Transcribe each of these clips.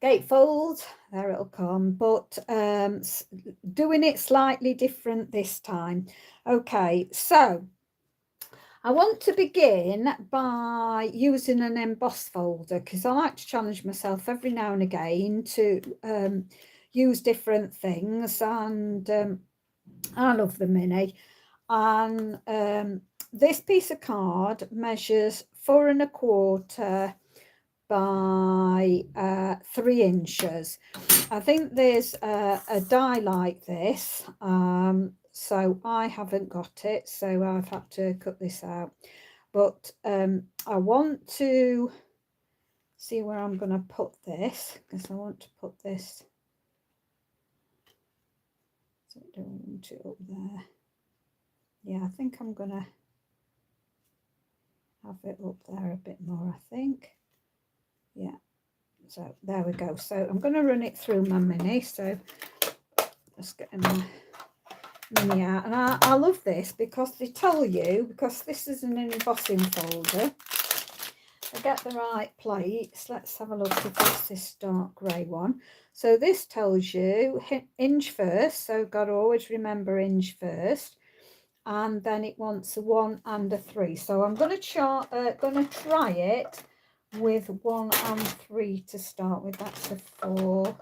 gatefold, there it'll come, but doing it slightly different this time. Okay, so I want to begin by using an emboss folder because I like to challenge myself every now and again to use different things, and I love the mini. And this piece of card measures 4¼ by 3 inches. I think there's a die like this, so I haven't got it, so I've had to cut this out. But I want to see where I'm going to put this, because I want to put this, so I don't want it up there. Yeah, I think I'm going to have it up there a bit more, I think. Yeah, so there we go. So I'm going to run it through my mini, so let's get my mini out. And I love this because they tell you, because this is an embossing folder, to get the right plates. Let's have a look if it's this dark grey one. So this tells you inch first, so got to always remember inch first, and then it wants a 1 and a 3. So I'm going to try it with 1 and 3 to start with. That's a 4.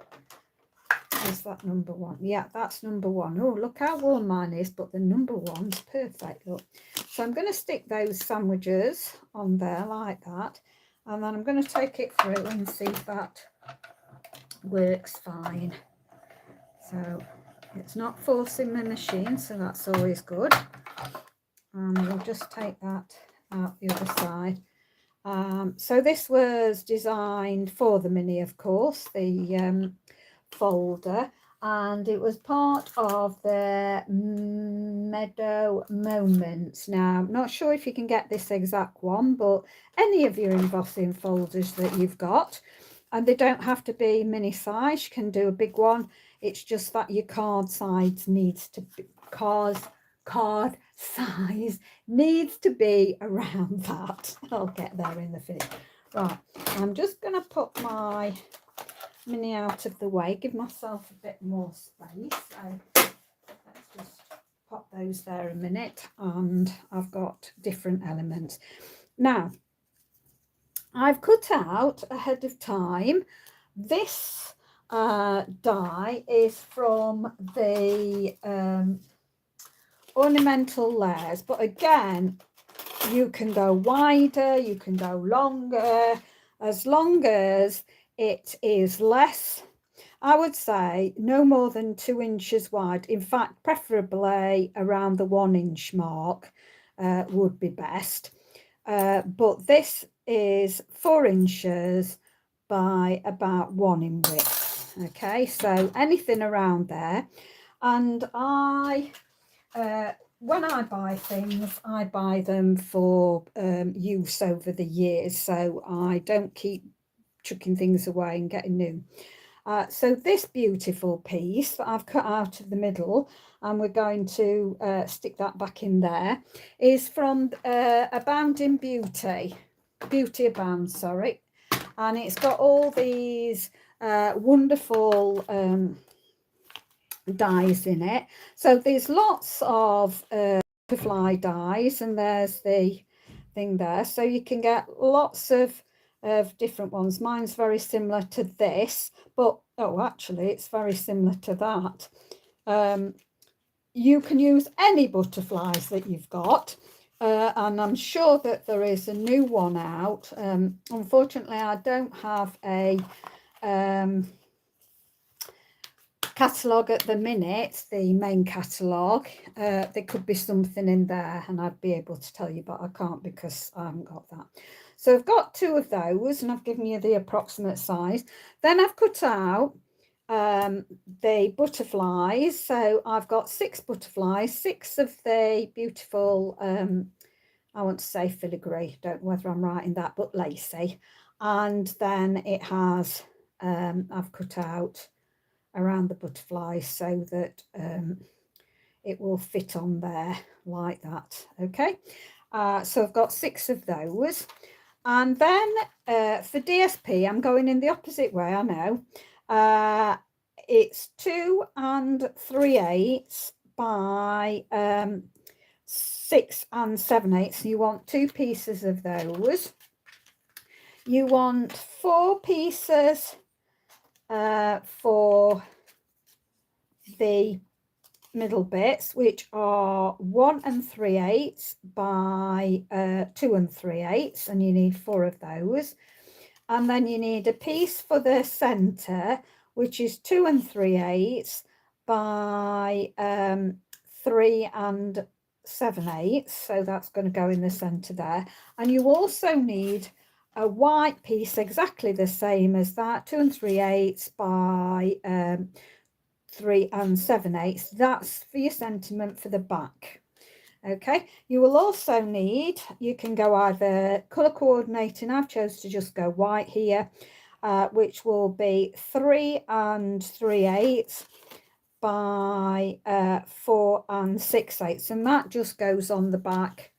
Is that number 1? Yeah, that's number 1. Oh, look how worn mine is, but the number 1's perfect. Look. So I'm going to stick those sandwiches on there like that, and then I'm going to take it through and see if that works fine. So it's not forcing my machine, so that's always good. And we'll just take that out the other side. So this was designed for the mini, of course, the folder, and it was part of the Meadow Moments. Now, I'm not sure if you can get this exact one, but any of your embossing folders that you've got, and they don't have to be mini size, you can do a big one. It's just that your card size needs to be, card size needs to be around that. I'll get there in the finish. Right, I'm just going to put my mini out of the way, give myself a bit more space. So let's just pop those there a minute, and I've got different elements. Now, I've cut out ahead of time. This die is from the ornamental layers, but again, you can go wider, you can go longer, as long as it is less, I would say no more than 2 inches wide. In fact, preferably around the 1 inch mark would be best. But this is 4 inches by about 1 in width. Okay, so anything around there. And when I buy things, I buy them for use over the years, so I don't keep chucking things away and getting new. So this beautiful piece that I've cut out of the middle, and we're going to stick that back in there, is from Abounding Beauty Abound, sorry, and it's got all these wonderful dies in it. So there's lots of butterfly dies, and there's the thing there, so you can get lots of different ones. Mine's very similar to this, but actually it's very similar to that. You can use any butterflies that you've got, and I'm sure that there is a new one out. Unfortunately, I don't have a catalogue at the minute, the main catalogue. There could be something in there and I'd be able to tell you, but I can't because I haven't got that. So I've got 2 of those, and I've given you the approximate size. Then I've cut out the butterflies. So I've got 6 butterflies, 6 of the beautiful, I want to say filigree, don't know whether I'm right in that, but lacy. And then it has, I've cut out around the butterflies so that it will fit on there like that. Okay, so I've got 6 of those. And then for DSP, I'm going in the opposite way, I know. It's 2 3/8 by 6 7/8. You want 2 pieces of those. You want 4 pieces for the middle bits, which are 1 3/8 by 2 3/8, and you need 4 of those. And then you need a piece for the center, which is 2 3/8 by 3 7/8. So that's going to go in the center there. And you also need a white piece exactly the same as that, 2 3/8 by 3 7/8. That's for your sentiment for the back. Okay, you will also need, you can go either colour coordinating, I've chosen to just go white here, which will be 3 3/8 by 4 6/8, and that just goes on the back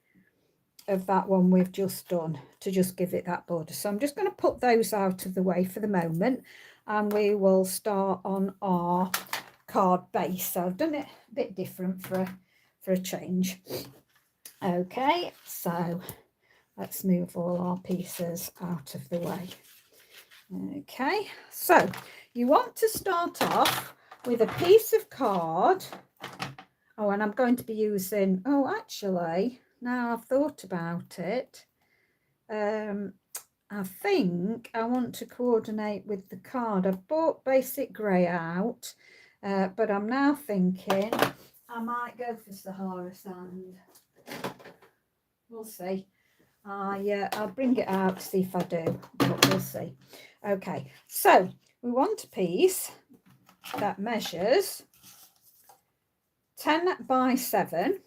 of that one we've just done to just give it that border. So I'm just going to put those out of the way for the moment, and we will start on our card base. So I've done it a bit different for a change. Okay, so let's move all our pieces out of the way. Okay, so you want to start off with a piece of card. Oh, and I'm going to be using, oh, actually, now I've thought about it, I think I want to coordinate with the card. I've bought basic grey out, but I'm now thinking I might go for Sahara Sand. We'll see. I'll bring it out to see if I do, but we'll see. Okay, so we want a piece that measures 10 by 7,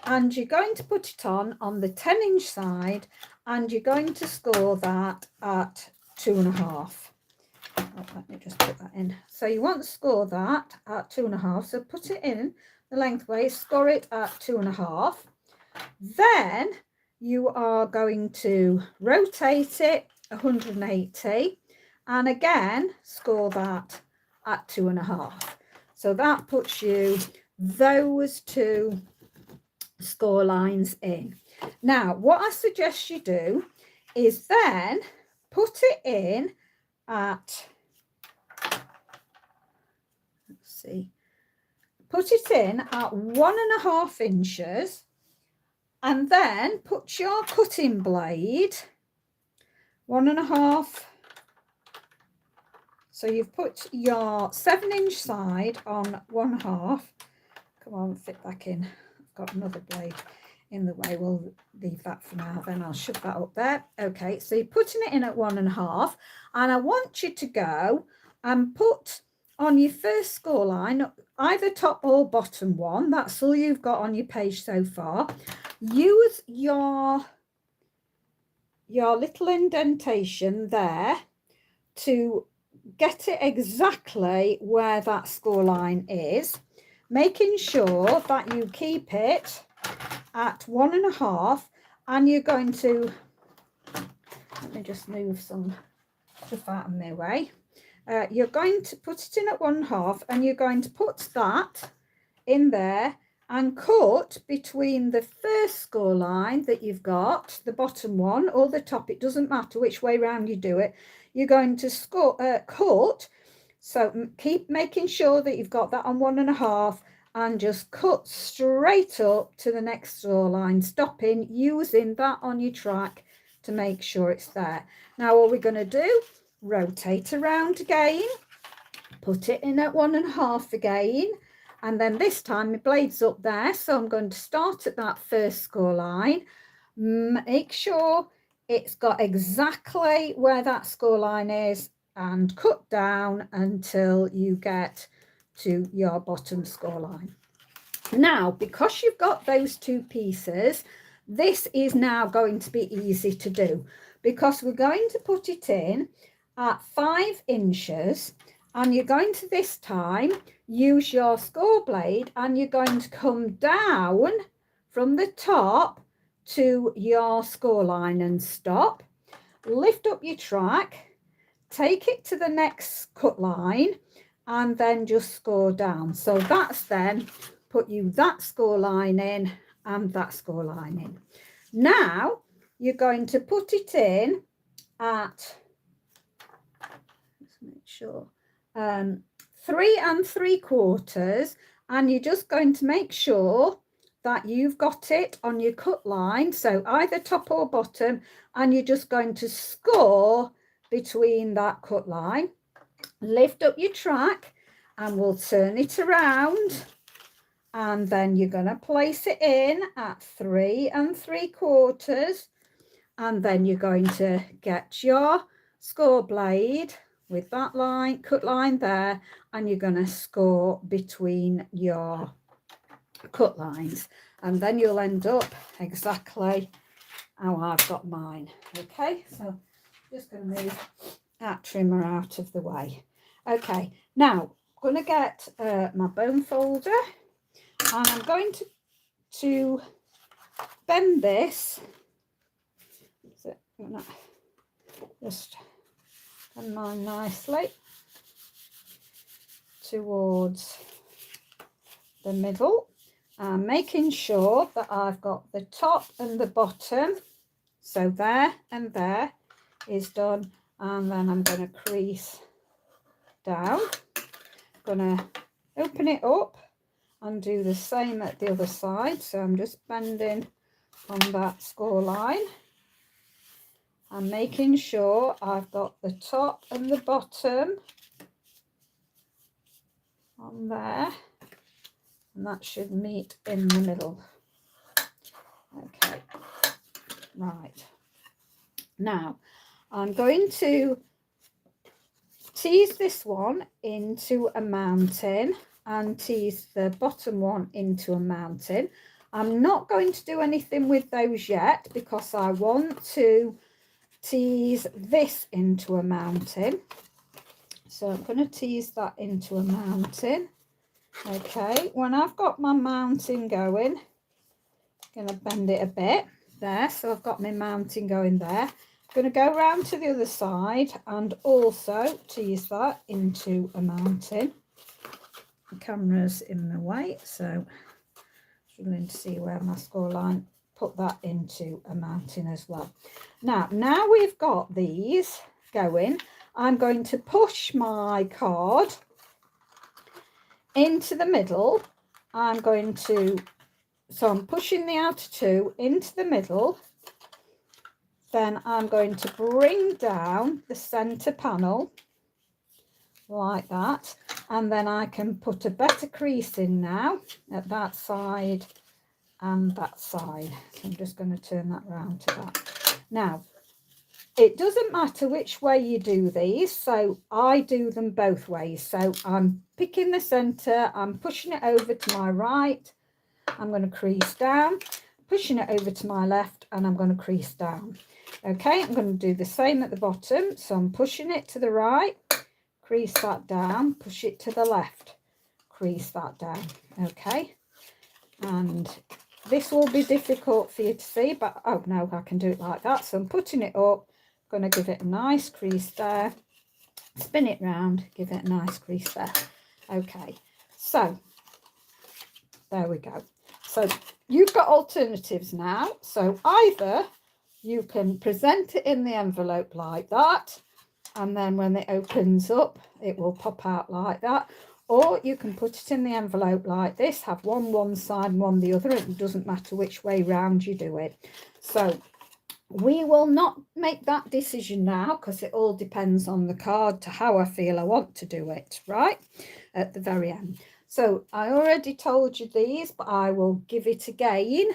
and you're going to put it on the 10-inch side, and you're going to score that at 2.5. Oh, let me just put that in. So you want to score that at 2.5. So put it in the lengthways, score it at 2.5. Then you are going to rotate it 180, and again score that at 2.5. So that puts you those 2 score lines in. Now what I suggest you do is then put it in at, let's see, put it in at 1.5 inches, and then put your cutting blade 1.5. So you've put your 7-inch side on 1.5. Come on, fit back in. I've got another blade in the way. We'll leave that for now, then I'll shove that up there. Okay, so you're putting it in at 1.5, and I want you to go and put on your first score line, either top or bottom one, that's all you've got on your page so far. Use your little indentation there to get it exactly where that score line is, making sure that you keep it at 1.5, and you're going to, let me just move some stuff out of my way. You're going to put it in at 1.5, and you're going to put that in there and cut between the first score line that you've got, the bottom one or the top, it doesn't matter which way round you do it. You're going to cut, so keep making sure that you've got that on 1.5, and just cut straight up to the next score line, stopping, using that on your track to make sure it's there. Now all we're going to do, rotate around again, put it in at 1.5 again, and then this time my blade's up there, so I'm going to start at that first score line, make sure it's got exactly where that score line is, and cut down until you get to your bottom score line. Now, because you've got those 2 pieces, this is now going to be easy to do, because we're going to put it in at 5 inches, and you're going to this time use your score blade, and you're going to come down from the top to your score line and stop. Lift up your track, take it to the next cut line, and then just score down. So that's then put you that score line in and that score line in. Now you're going to put it in at, let's make sure, 3 3/4, and you're just going to make sure that you've got it on your cut line, so either top or bottom, and you're just going to score between that cut line. Lift up your track and we'll turn it around, and then you're going to place it in at 3 3/4, and then you're going to get your score blade with that line, cut line there, and you're going to score between your cut lines, and then you'll end up exactly how I've got mine. Okay, so just going to move that trimmer out of the way. Okay, now I'm going to get my bone folder, and I'm going to bend this. So I'm going to just bend mine nicely towards the middle, and making sure that I've got the top and the bottom, so there and there is done, and then I'm going to crease down. I'm going to open it up and do the same at the other side, so I'm just bending on that score line and making sure I've got the top and the bottom on there, and that should meet in the middle. Okay, right, now I'm going to tease this one into a mountain and tease the bottom one into a mountain. I'm not going to do anything with those yet because I want to tease this into a mountain. So I'm going to tease that into a mountain. Okay, when I've got my mountain going, I'm going to bend it a bit there, so I've got my mountain going there. I'm going to go around to the other side and also tease that into a mountain. The camera's in the way, so struggling to see where my score line. Put that into a mountain as well. Now we've got these going, I'm going to push my card into the middle. I'm pushing the outer two into the middle. Then I'm going to bring down the center panel like that, and then I can put a better crease in now at that side and that side. So I'm just going to turn that round to that. Now it doesn't matter which way you do these, so I do them both ways. So I'm picking the center, I'm pushing it over to my right, I'm going to crease down, pushing it over to my left, and I'm going to crease down. Okay, I'm going to do the same at the bottom, so I'm pushing it to the right, crease that down, push it to the left, crease that down. Okay, and this will be difficult for you to see, but oh no, I can do it like that. So I'm putting it up, going to give it a nice crease there, spin it round, give it a nice crease there. Okay, so there we go. So you've got alternatives now. So either you can present it in the envelope like that, and then when it opens up, it will pop out like that. Or you can put it in the envelope like this, have one side and one the other. It doesn't matter which way round you do it. So we will not make that decision now because it all depends on the card to how I feel I want to do it, right, at the very end. So I already told you these, but I will give it again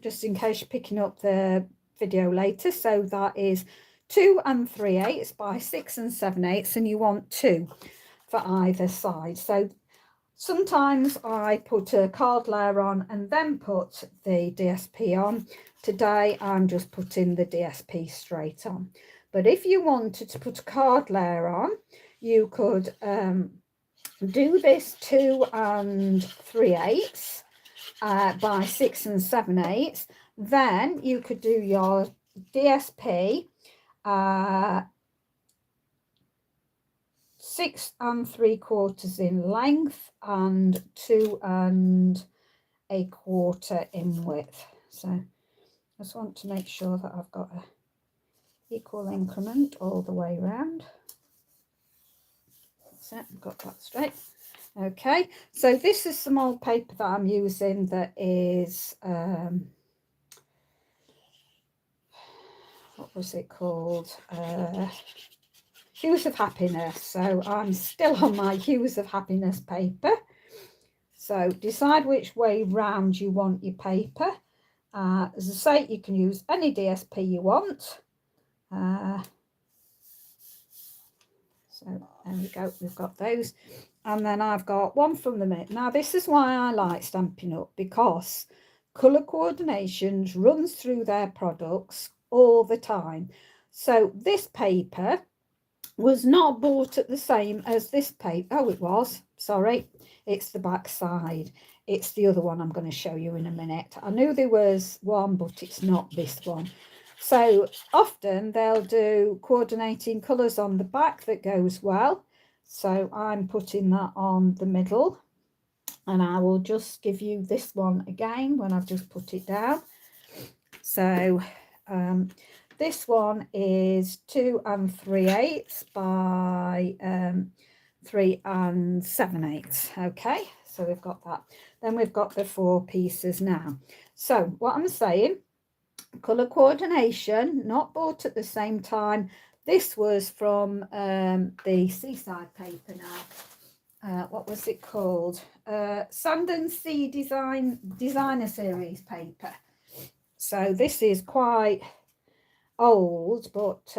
just in case you're picking up the video later. So that is 2 3/8 by 6 7/8, and you want 2 for either side. So sometimes I put a card layer on and then put the DSP on. Today I'm just putting the DSP straight on. But if you wanted to put a card layer on, you could do this 2 3/8 by 6 7/8, then you could do your DSP 6 3/4 in length and 2 1/4 in width. So I just want to make sure that I've got a equal increment all the way around. That's it, I've got that straight. Okay, so this is some old paper that I'm using that is what was it called? Hues of Happiness. So I'm still on my Hues of Happiness paper. So decide which way round you want your paper. As I say, you can use any DSP you want. So there we go, we've got those. And then I've got one from the Mint. Now this is why I like Stampin' Up, because colour coordinations runs through their products all the time. So this paper was not bought at the same as this paper. Oh, it was, sorry, it's the back side. It's the other one I'm going to show you in a minute. I knew there was one, but it's not this one. So often they'll do coordinating colours on the back that goes well. So I'm putting that on the middle, and I will just give you this one again when I've just put it down. So this one is 2 3/8 by 3 7/8. Okay, so we've got that. Then we've got the 4 pieces now. So what I'm saying, colour coordination, not bought at the same time. This was from the Seaside paper now. What was it called? Sand and Sea Designer Series paper. So this is quite old, but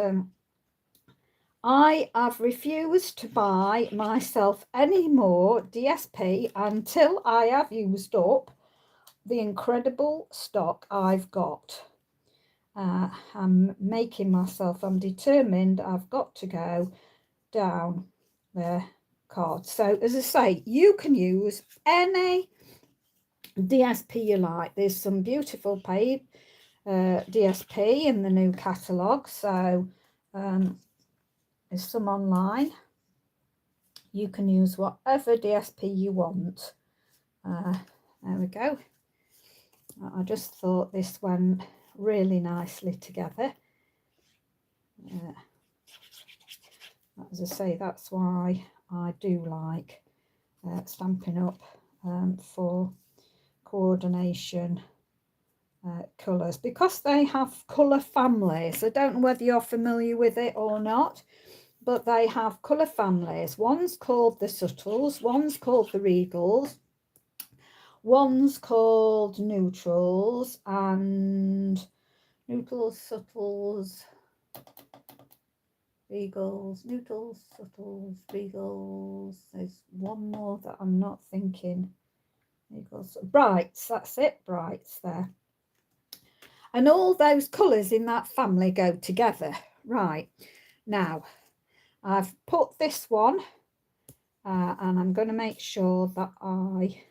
I have refused to buy myself any more DSP until I have used up the incredible stock I've got. I'm making myself, I'm determined I've got to go down the card. So as I say, you can use any DSP you like. There's some beautiful paper DSP in the new catalogue, so there's some online. You can use whatever DSP you want. There we go. I just thought this went really nicely together. As I say, that's why I do like Stampin' Up for coordination colours, because they have colour families. I don't know whether you're familiar with it or not, but they have colour families. One's called the Subtles, one's called the Regals, one's called Neutrals, and Neutrals, Subtles, Regals, Neutrals, Subtles, Regals. There's one more that I'm not thinking. Regals, Brights, that's it, Brights there. And all those colours in that family go together. Right, now I've put this one and I'm going to make sure that I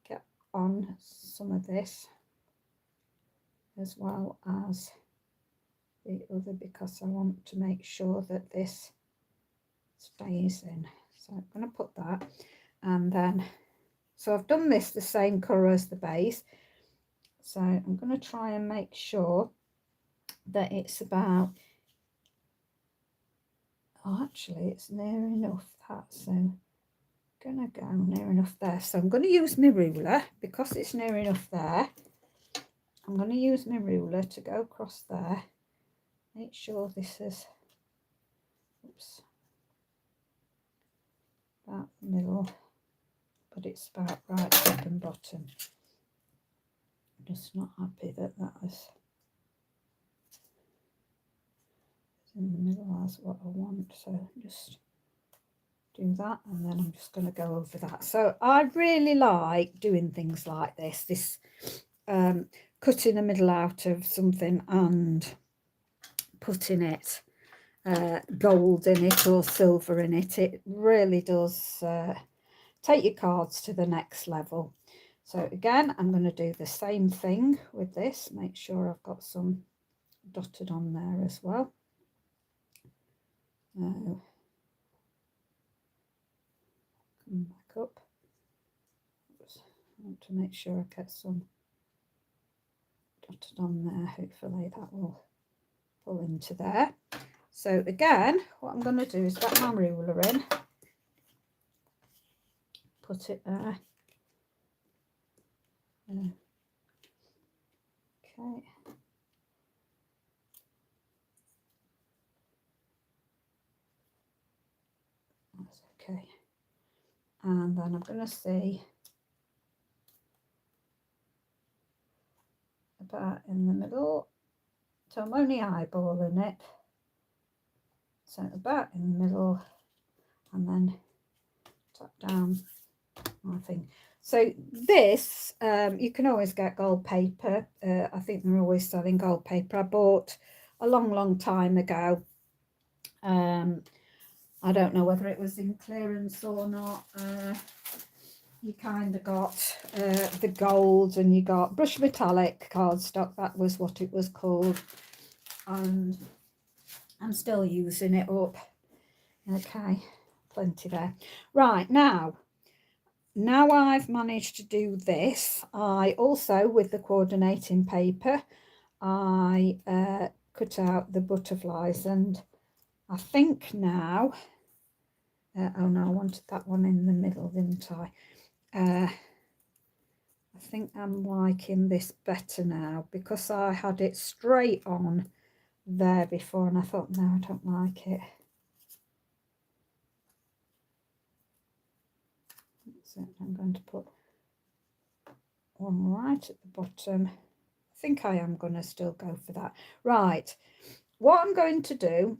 get on some of this as well as the other, because I want to make sure that this stays in. So I'm going to put that, and then so I've done this the same colour as the base. So I'm going to try and make sure that it's about, oh, actually it's near enough that, so I'm going to go near enough there. So I'm going to use my ruler, because it's near enough there. I'm going to use my ruler to go across there. Make sure this is, oops, about the middle, but it's about right top and bottom. I'm just not happy that that is in the middle as what I want, so just do that, and then I'm just going to go over that. So I really like doing things like this cutting the middle out of something and putting it gold in it or silver in it. It really does take your cards to the next level. So again, I'm going to do the same thing with this. Make sure I've got some dotted on there as well. Come back up. Oops. I want to make sure I get some dotted on there. Hopefully that will pull into there. So again, what I'm going to do is get my ruler in, put it there. Okay. That's okay. And then I'm going to see about in the middle. So I'm only eyeballing it. So about in the middle, and then tap down my thing. So this, you can always get gold paper. I think they're always selling gold paper. I bought a long time ago. I don't know whether it was in clearance or not. You kind of got the gold, and you got brush metallic cardstock. That was what it was called. And I'm still using it up. Okay, plenty there. Right, now I've managed to do this, I also, with the coordinating paper, I cut out the butterflies, and I think now, oh no, I wanted that one in the middle, didn't I? I think I'm liking this better now, because I had it straight on there before, and I thought, no, I don't like it. So I'm going to put one right at the bottom. I think I am going to still go for that. Right, what I'm going to do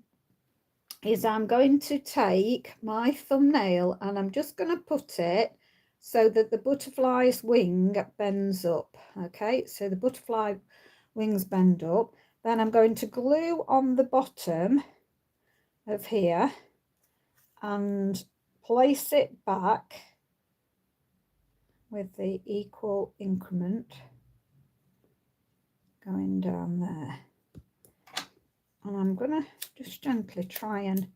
is I'm going to take my thumbnail, and I'm just going to put it so that the butterfly's wing bends up. Okay, so the butterfly wings bend up. Then I'm going to glue on the bottom of here and place it back with the equal increment going down there. And I'm going to just gently try and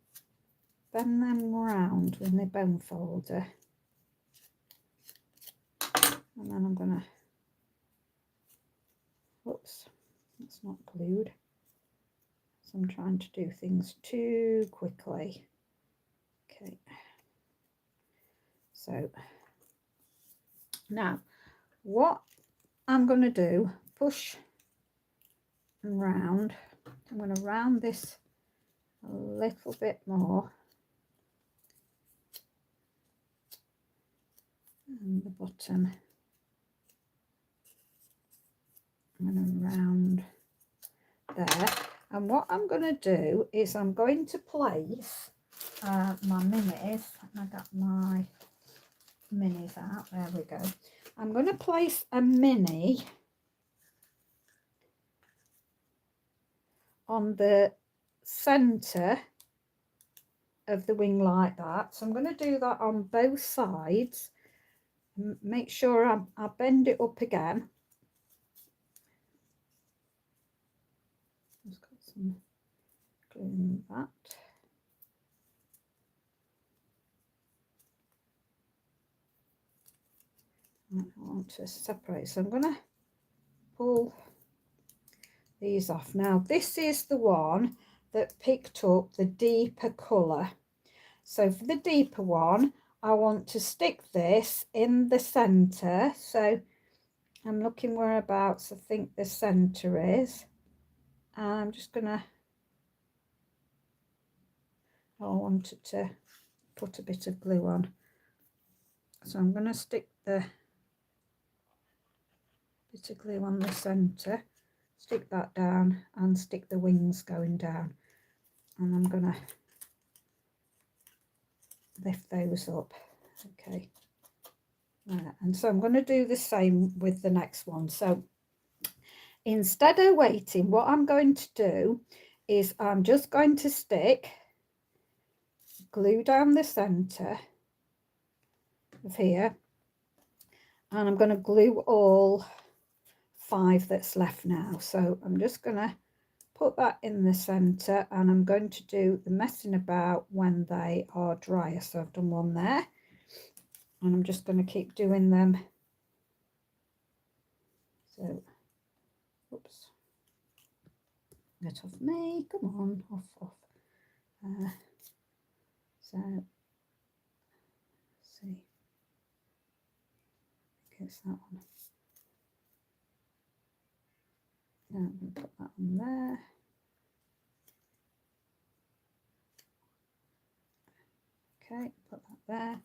bend them round with my bone folder. And then I'm going to, whoops, it's not glued. So I'm trying to do things too quickly. Okay. So now what I'm going to do, push and round. I'm going to round this a little bit more. And the bottom, I'm going to round there. And what I'm going to do is I'm going to place my minis. I got my minis out. There we go. I'm going to place a mini on the center of the wing like that. So I'm going to do that on both sides. Make sure I bend it up again. Just got some glue in that. I want to separate, so I'm going to pull these off. Now this is the one that picked up the deeper colour. So for the deeper one, I want to stick this in the centre. So I'm looking whereabouts I think the centre is. And I'm just going to, I wanted to put a bit of glue on. So I'm going to stick the bit of glue on the centre, stick that down and stick the wings going down. And I'm going to lift those up. Okay. And so I'm going to do the same with the next one. So instead of waiting, what I'm going to do is I'm just going to stick glue down the center of here, And I'm going to glue all 5 that's left now. So I'm just going to put that in the center, and I'm going to do the messing about when they are drier. So I've done one there, and I'm just going to keep doing them. So, oops, get off me, come on, off. So, let's see, I think it's that one. Now I'm going to put that on there. Okay, put that there.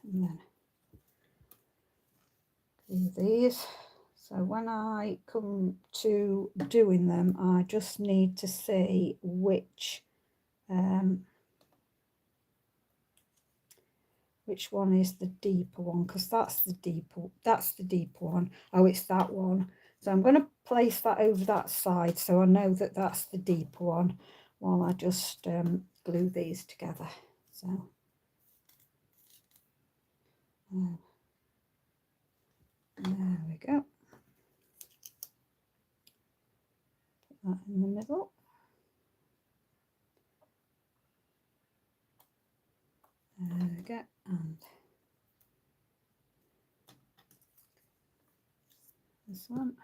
And then do these. So when I come to doing them, I just need to see which one is the deeper one, because that's the deeper one. Oh, it's that one. So I'm going to place that over that side so I know that that's the deeper one while I just glue these together. So there we go. Put that in the middle. There we go. And this one.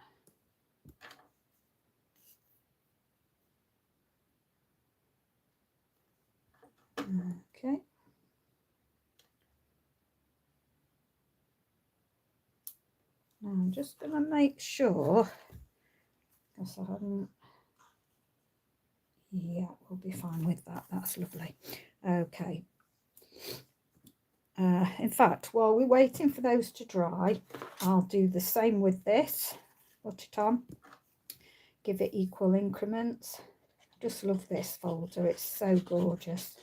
Okay. Now I'm just going to make sure, because I haven't, yeah, we'll be fine with that. That's lovely. Okay. In fact, while we're waiting for those to dry, I'll do the same with this. Put it on. Give it equal increments. I just love this folder. It's so gorgeous.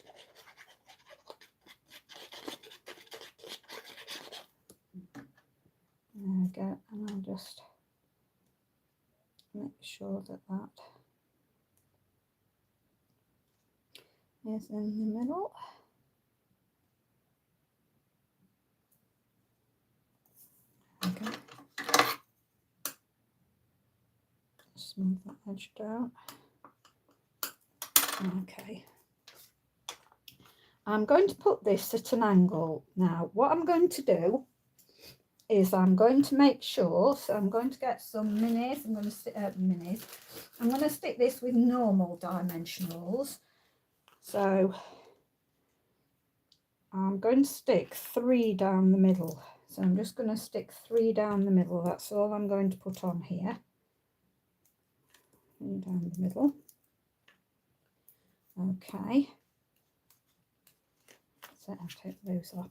There we go. And I'll just make sure that that is in the middle. Okay. Smooth that edge down. Okay. I'm going to put this at an angle. Now, what I'm going to do is I'm going to make sure, so I'm going to get some minis. I'm going to stick minis. I'm going to stick this with normal dimensionals. So I'm going to stick 3 down the middle. So I'm just going to stick 3 down the middle. That's all I'm going to put on here. 3 down the middle. Okay. So I'll take those off.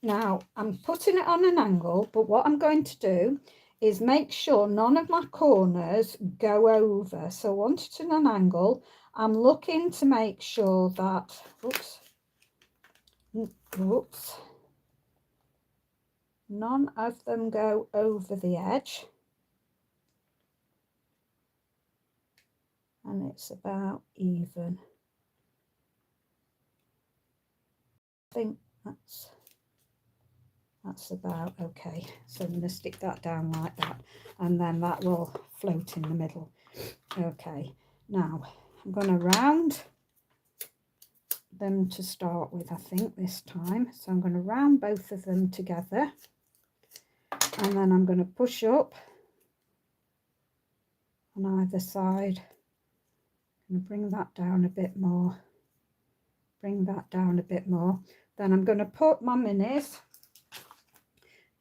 Now I'm putting it on an angle, but what I'm going to do is make sure none of my corners go over. So I want it at an angle. I'm looking to make sure that, oops, none of them go over the edge. And it's about even. I think that's about okay. So I'm going to stick that down like that, and then that will float in the middle. Okay, now I'm going to round them to start with, I think, this time. So I'm going to round both of them together, and then I'm going to push up on either side and bring that down a bit more, bring that down a bit more. Then I'm going to put my minis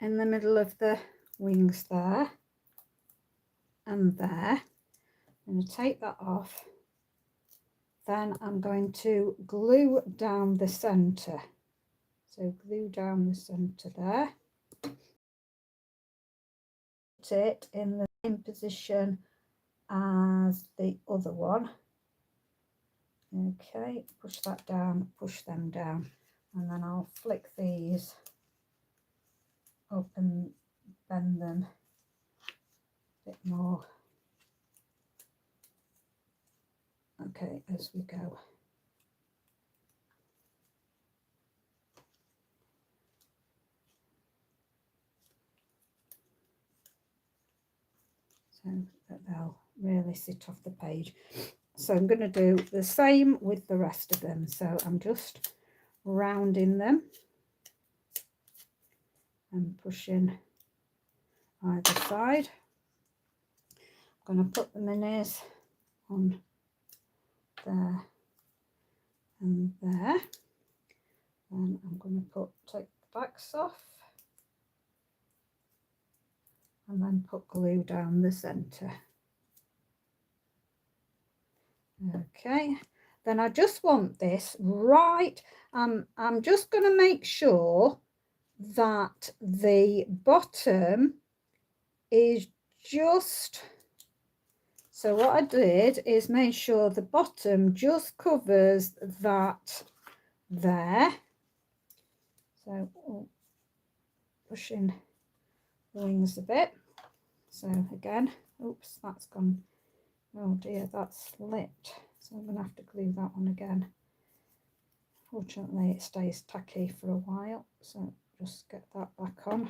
in the middle of the wings there and there. I'm going to take that off. Then I'm going to glue down the center. So glue down the center there. Put it in the same position as the other one. Okay, push that down, push them down, and then I'll flick these up and bend them a bit more. Okay, as we go. so that they'll really sit off the page. So I'm going to do the same with the rest of them. So I'm just rounding them and pushing either side. I'm going to put the minis on there and there. And I'm going to take the backs off and then put glue down the centre. Okay, then I just want this right. I'm just going to make sure that the bottom is just, so what I did is make sure the bottom just covers that there. So pushing the wings a bit. So again, oops, that's gone, oh dear, that's slipped. So I'm going to have to glue that one again. Fortunately, it stays tacky for a while, so just get that back on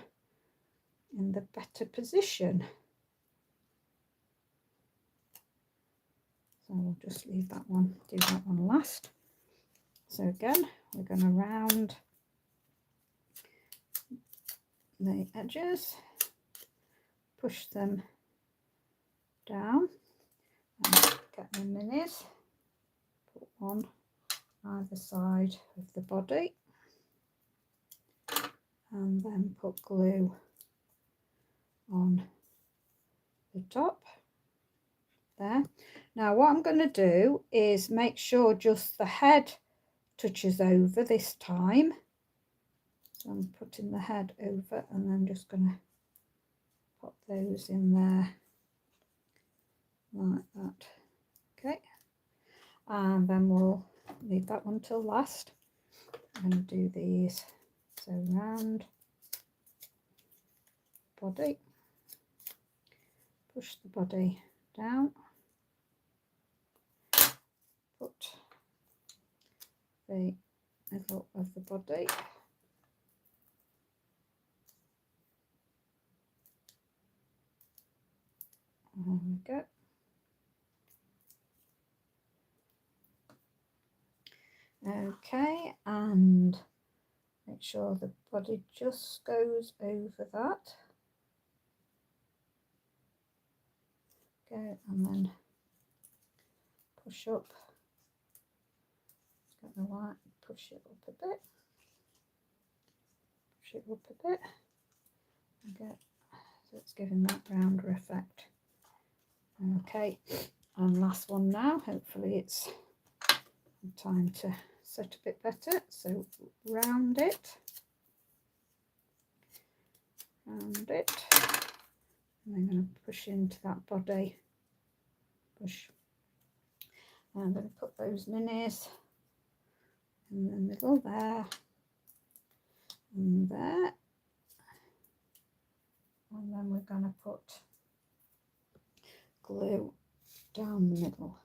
in the better position. So we'll just leave that one, do that one last. So again, we're going to round the edges, push them down, and get the minis, put one either side of the body, and then put glue on the top there. Now what I'm going to do is make sure just the head touches over this time. So I'm putting the head over and then just going to pop those in there like that. Okay, and then we'll leave that one till last. I'm going to do these. So round body, push the body down, put the middle of the body, there we go. Okay, and make sure the body just goes over that. Okay, and then push up. Get the white, push it up a bit. Push it up a bit. Okay, so it's giving that rounder effect. Okay, and last one now. Hopefully it's time to set a bit better. So round it, and I'm going to push into that body. Push. And I'm going to put those minis in the middle there, and there, and then we're going to put glue down the middle.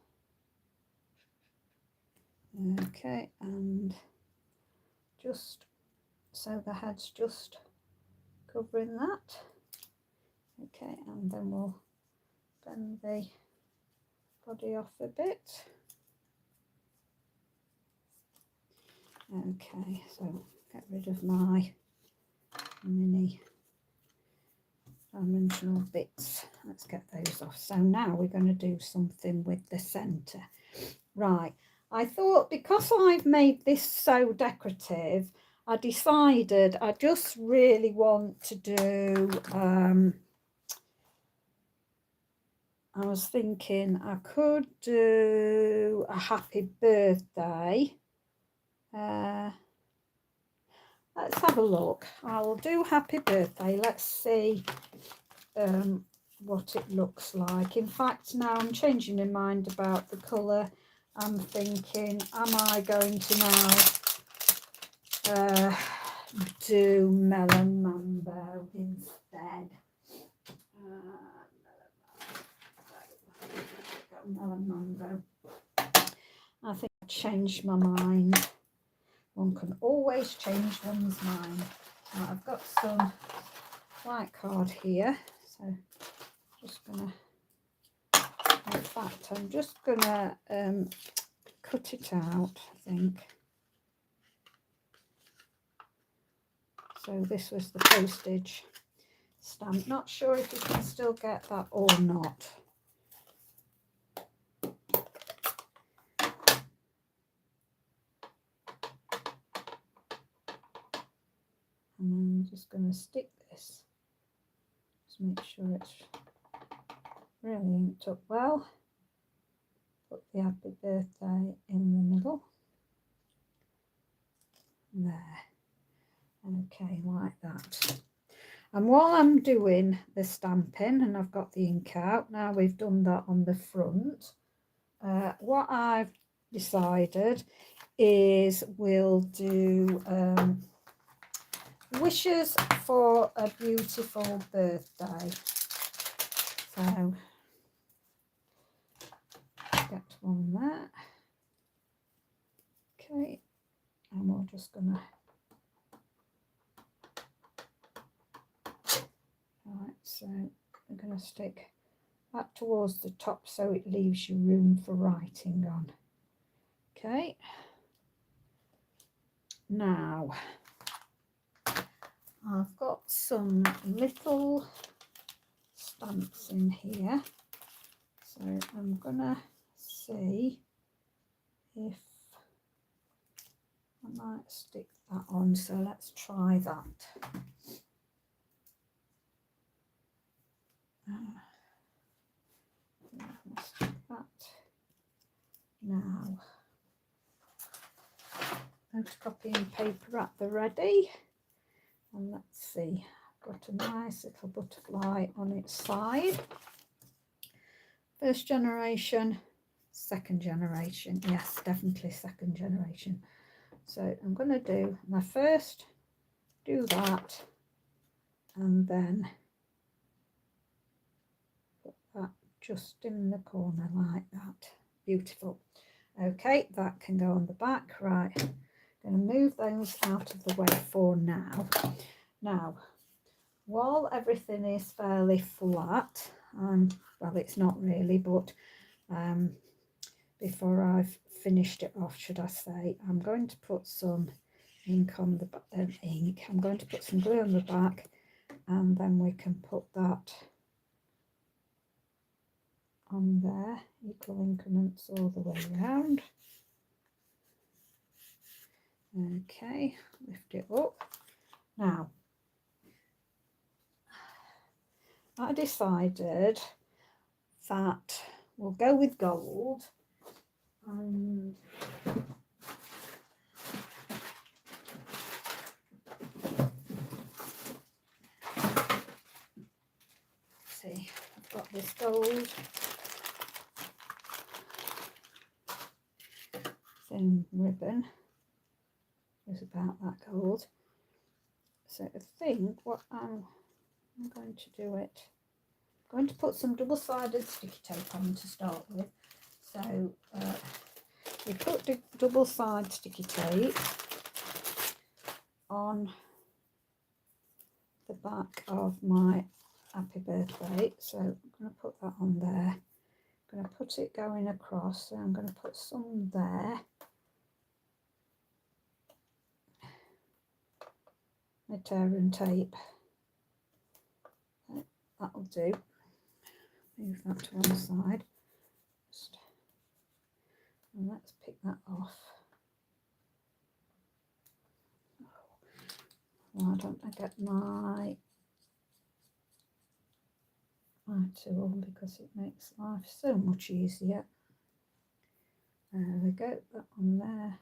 Okay, and just so the head's just covering that. Okay, and then we'll bend the body off a bit. Okay, so get rid of my mini dimensional bits. Let's get those off. So now we're going to do something with the centre. Right, I thought because I've made this so decorative, I decided I just really want to do, I was thinking I could do a happy birthday. Let's have a look. I'll do happy birthday. Let's see what it looks like. In fact, now I'm changing my mind about the colour. I'm thinking, am I going to now do Melon Mambo instead? Melon Mambo. I think I changed my mind. One can always change one's mind. Now, I've got some white card here, so just going to In fact, I'm just gonna cut it out, I think. So this was the postage stamp. Not sure if you can still get that or not. And I'm just going to stick this. Just make sure it's really inked up well. Put the happy birthday in the middle. There. Okay, like that. And while I'm doing the stamping, and I've got the ink out, now we've done that on the front, what I've decided is we'll do wishes for a beautiful birthday. So get one there. Okay, and we're just gonna so I'm going to stick that towards the top so it leaves you room for writing on. Okay, now I've got some little stamps in here, so I'm gonna see if I might stick that on, so let's try that. Stick that now. Photocopying paper at the ready, and let's see, I've got a nice little butterfly on its side. First generation, second generation, yes, definitely second generation. So I'm going to do my first, do that, and then put that just in the corner like that. Beautiful. Okay, that can go on the back. Right, I'm going to move those out of the way for now. Now, while everything is fairly flat, well, it's not really, but before I've finished it off, should I say, I'm going to put some ink on the I'm going to put some glue on the back, and then we can put that on there, equal increments all the way around. Okay, lift it up. Now, I decided that we'll go with gold. See, I've got this gold thin ribbon. It's about that gold. So I think what I'm going to do it. I'm going to put some double-sided sticky tape on to start with. So you put the double-sided sticky tape on the back of my happy birthday. So I'm going to put that on there. I'm going to put it going across. So I'm going to put some there. My tear and tape. That'll do. Move that to one side. And let's pick that off. Why don't I get my tool, because it makes life so much easier. There we go, that one there.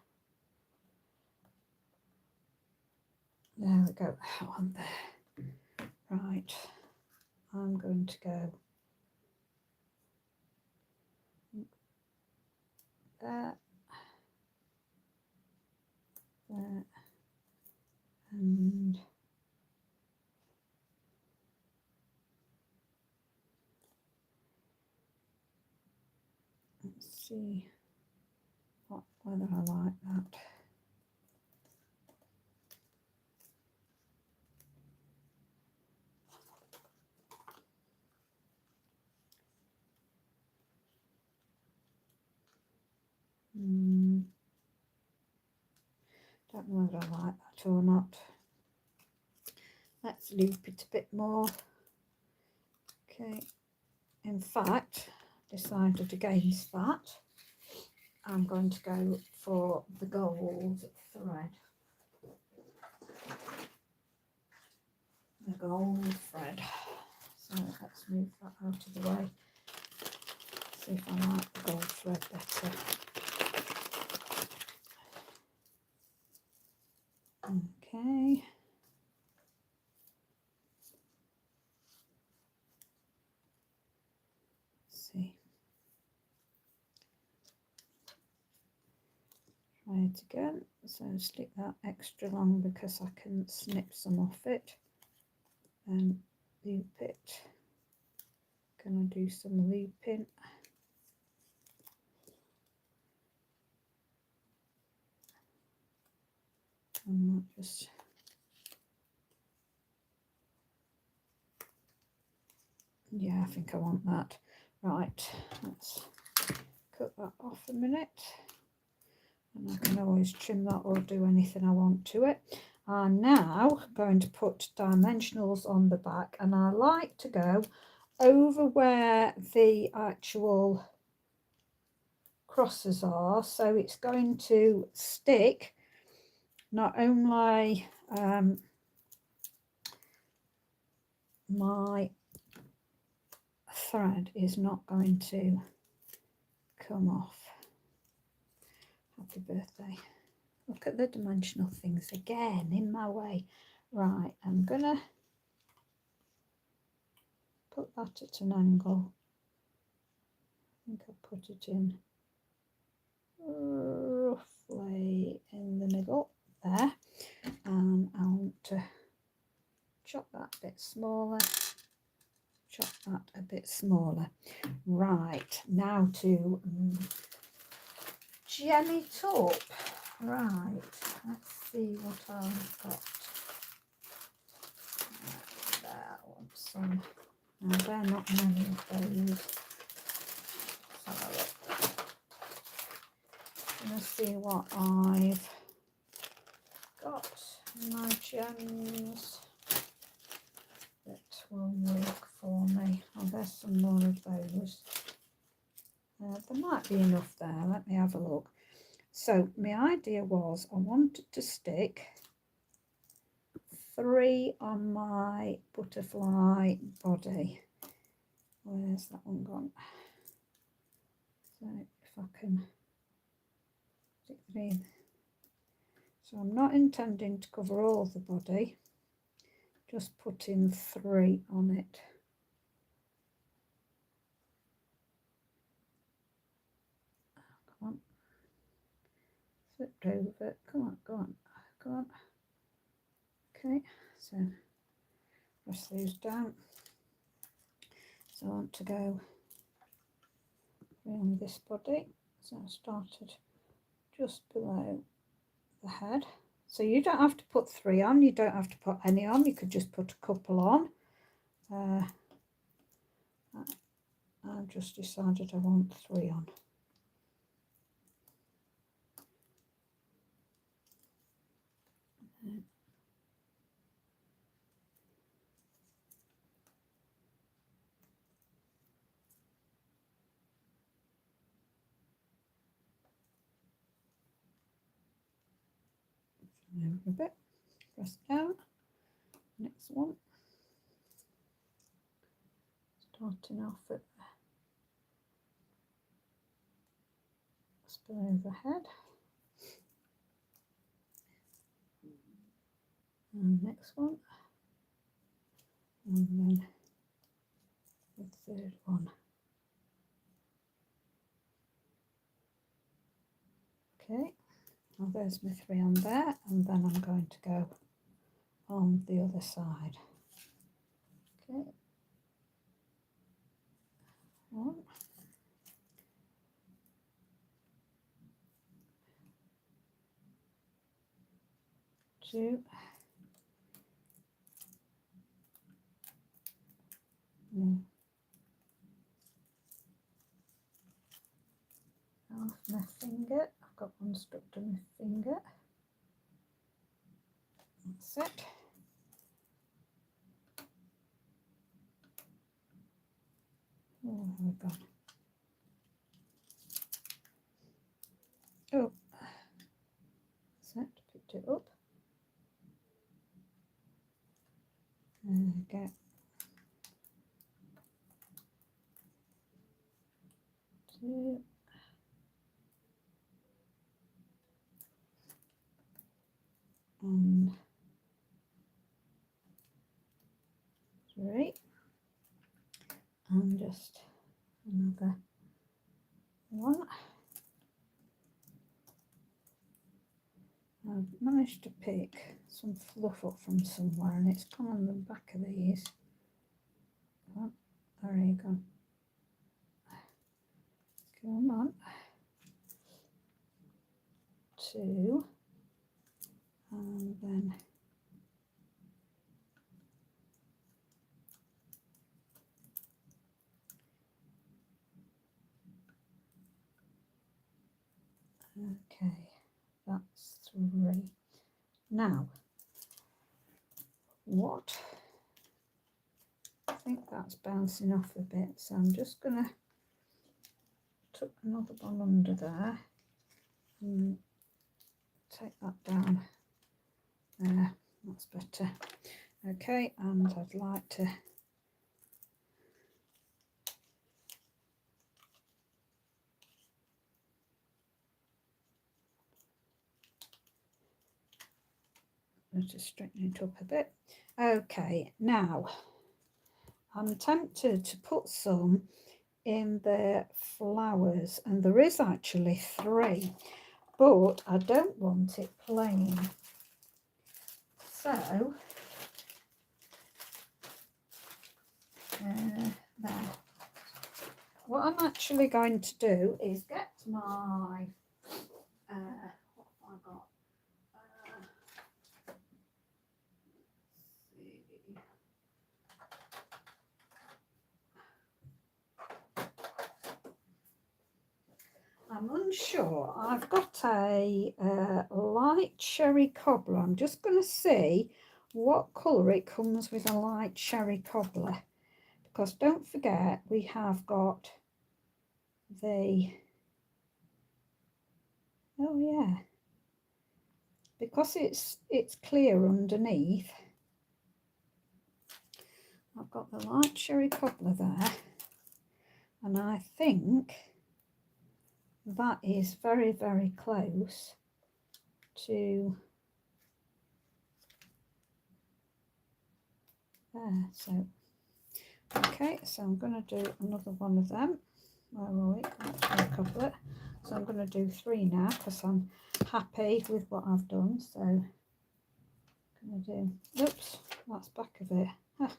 There we go, that one there. Right, I'm going to go there, there, and let's see whether I like that. Don't know whether I like that or not. Let's loop it a bit more. Okay, in fact, decided against that. I'm going to go for the gold thread. The gold thread. So let's move that out of the way. See if I like the gold thread better. Okay. Let's see. Try it again. So stick that extra long because I can snip some off it and loop it. Gonna do some looping. And not just yeah, I think I want that. Right, let's cut that off a minute. And I can always trim that or do anything I want to it. I'm now going to put dimensionals on the back, and I like to go over where the actual crosses are, so it's going to stick. Not only my thread is not going to come off. Happy birthday. Look at the dimensional things again in my way. Right, I'm gonna put that at an angle. I think I'll put it in roughly in the middle there, and I want to chop that a bit smaller, chop that a bit smaller. Right, now to gem it up. Right, let's see what I've got. There, I want some. Now they're not many of those. Let's have a look. Let's see what I've got in my gems that will work for me. Oh, there's some more of those. There might be enough there. Let me have a look. So my idea was I wanted to stick 3 on my butterfly body. Where's that one gone? So if I can stick 3 in. So I'm not intending to cover all the body, just putting 3 on it. Come on. Flipped over. Come on, go on, go on. Okay, so press these down. So I want to go around this body. So I started just below the head. So you don't have to put 3 on, you don't have to put any on, you could just put a couple on. I've just decided I want 3 on. Over a bit, press down. Next one. Starting off at just below the head. And next one. And then the third one. Okay, well there's my 3 on there, and then I'm going to go on the other side. Okay, 1, 2, off my finger. I've got one stuck to my finger. it. Oh, where have we gone? Oh, that's it. Picked it up. There we go. Two. And 3. And just another one. I've managed to pick some fluff up from somewhere and it's come on the back of these. Oh, there you go. Come on. 2. And then okay, that's 3. Now, what? I think that's bouncing off a bit, so I'm just going to tuck another one under there and take that down there. That's better. Okay, and I'd like to just straighten it up a bit. Okay, now I'm tempted to put some in the flowers, and there is actually 3, but I don't want it plain. So there. What I'm actually going to do is get my what have I got? I'm unsure. I've got a light cherry cobbler. I'm just going to see what colour it comes with a light cherry cobbler, because don't forget we have got the, oh yeah, because it's clear underneath. I've got the light cherry cobbler there, and I think that is very, very close to there. So okay, so I'm going to do another one of them. Where were we? Cherry cobbler. So I'm going to do 3 now because I'm happy with what I've done. So I'm going to do, oops, that's back of it. Huh,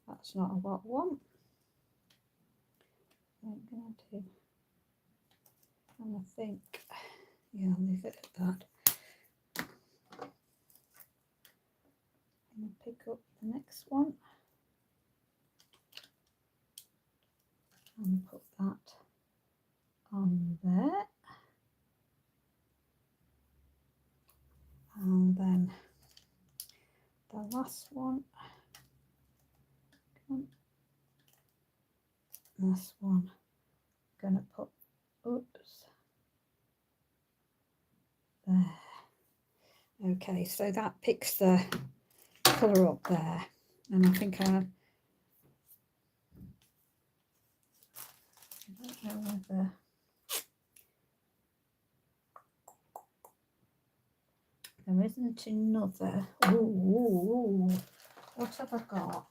that's not what I want. I'm going to do, and I think, yeah, I'll leave it at that. I'm going to pick up the next one and put that on there. And then the last one, this one, I'm going to put, oops, there. Okay, so that picks the colour up there, and I think I don't know whether there isn't another. Ooh, what have I got?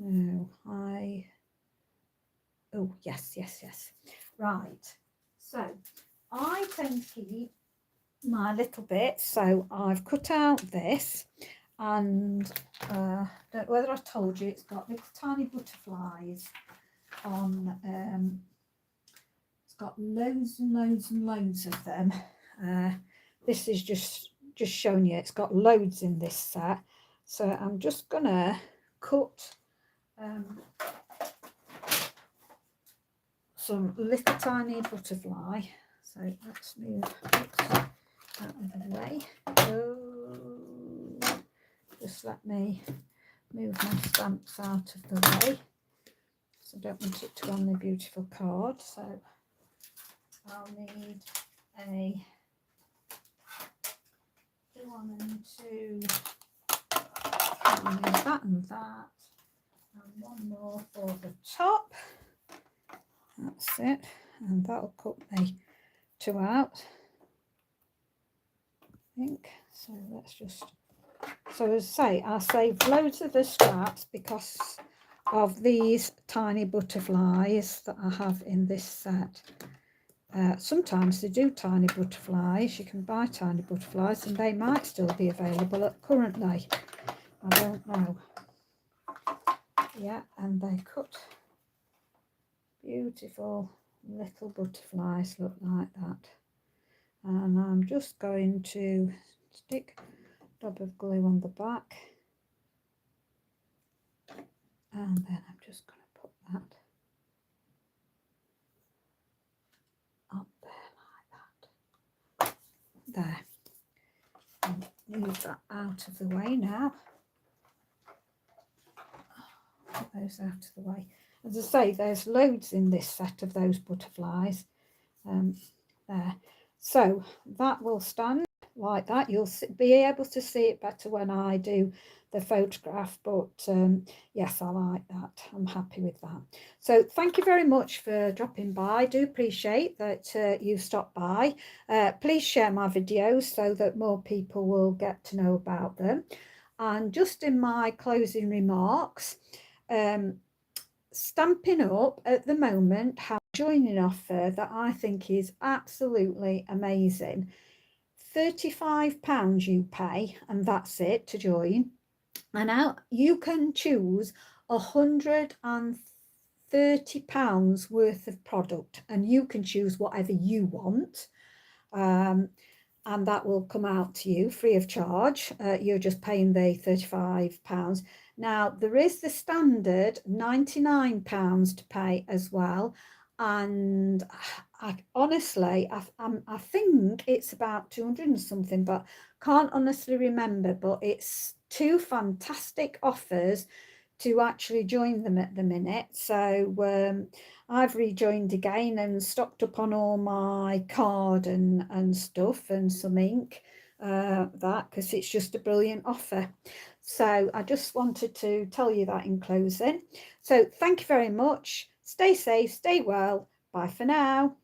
No, oh yes. Right, so I tend to keep my little bit, so I've cut out this, and don't know whether I told you, it's got little tiny butterflies on, it's got loads and loads of them. This is just showing you it's got loads in this set, so I'm just gonna cut some little tiny butterfly. So let's move out of the way. Oh, just let me move my stamps out of the way. So I don't want it to on the beautiful card. So I'll need a 1 and 2. I'll need that and that. And one more for the top. That's it. And that'll cut me 2 out, I think. So let's just, so as I say, I saved loads of the scraps because of these tiny butterflies that I have in this set. Sometimes they do tiny butterflies. You can buy tiny butterflies and they might still be available currently. I don't know. Yeah, and they cut beautiful little butterflies, look like that. And I'm just going to stick a dab of glue on the back, and then I'm just going to put that up there like that. There. And move that out of the way now. Put those out of the way. As I say, there's loads in this set of those butterflies. There. So that will stand like that. You'll be able to see it better when I do the photograph, but yes, I like that. I'm happy with that. So thank you very much for dropping by. I do appreciate that you stopped by. Please share my videos so that more people will get to know about them. And just in my closing remarks, Stampin' Up at the moment have a joining offer that I think is absolutely amazing. £35 you pay, and that's it to join. And now you can choose £130 worth of product, and you can choose whatever you want. And that will come out to you free of charge. You're just paying the £35. Now, there is the standard £99 to pay as well. And honestly, I think it's about 200 and something, but can't honestly remember. But it's 2 fantastic offers to actually join them at the minute. So I've rejoined again and stocked up on all my card and stuff and some ink, that because it's just a brilliant offer. So I just wanted to tell you that in closing. So thank you very much. Stay safe, stay well. Bye for now.